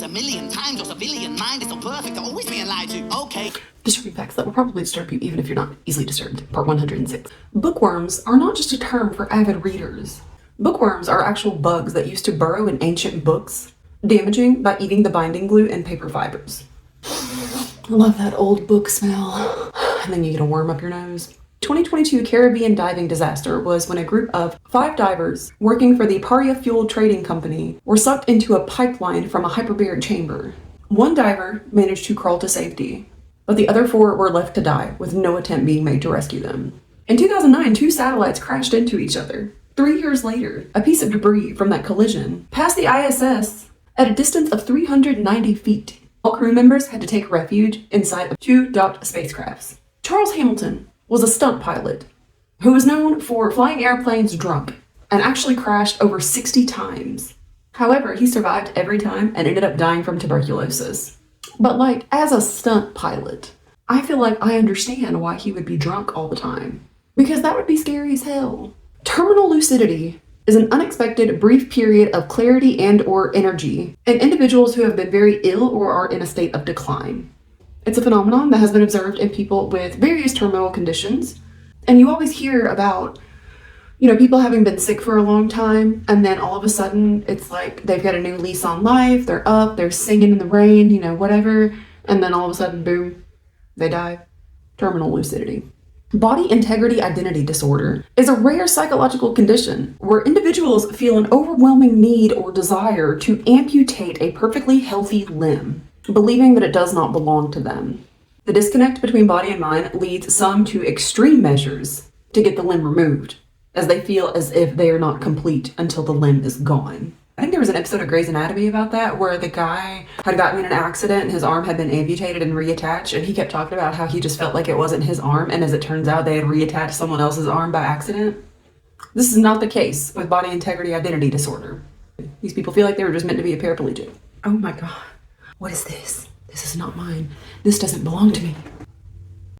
a million times. Your civilian mind is so perfect, they're always being lied to. Okay. Disturbing facts that will probably disturb you even if you're not easily disturbed. Part 106. Bookworms are not just a term for avid readers. Bookworms are actual bugs that used to burrow in ancient books, damaging by eating the binding glue and paper fibers. I love that old book smell. And then you get a worm up your nose. 2022 Caribbean diving disaster was when a group of 5 divers working for the Paria Fuel Trading Company were sucked into a pipeline from a hyperbaric chamber. One diver managed to crawl to safety, but the other 4 were left to die with no attempt being made to rescue them. In 2009, 2 satellites crashed into each other. 3 years later, a piece of debris from that collision passed the ISS at a distance of 390 feet. All crew members had to take refuge inside of 2 docked spacecrafts. Charles Hamilton was a stunt pilot who was known for flying airplanes drunk and actually crashed over 60 times. However, he survived every time and ended up dying from tuberculosis. But as a stunt pilot, I feel like I understand why he would be drunk all the time, because that would be scary as hell. Terminal lucidity is an unexpected brief period of clarity and or energy in individuals who have been very ill or are in a state of decline. It's a phenomenon that has been observed in people with various terminal conditions. And you always hear about, people having been sick for a long time, and then all of a sudden it's like they've got a new lease on life, they're up, they're singing in the rain, whatever, and then all of a sudden, boom, they die. Terminal lucidity. Body integrity identity disorder is a rare psychological condition where individuals feel an overwhelming need or desire to amputate a perfectly healthy limb, believing that it does not belong to them. The disconnect between body and mind leads some to extreme measures to get the limb removed, as they feel as if they are not complete until the limb is gone. I think there was an episode of Grey's Anatomy about that, where the guy had gotten in an accident and his arm had been amputated and reattached, and he kept talking about how he just felt like it wasn't his arm, and as it turns out, they had reattached someone else's arm by accident. This is not the case with body integrity identity disorder. These people feel like they were just meant to be a paraplegic. Oh my god. What is this? This is not mine. This doesn't belong to me.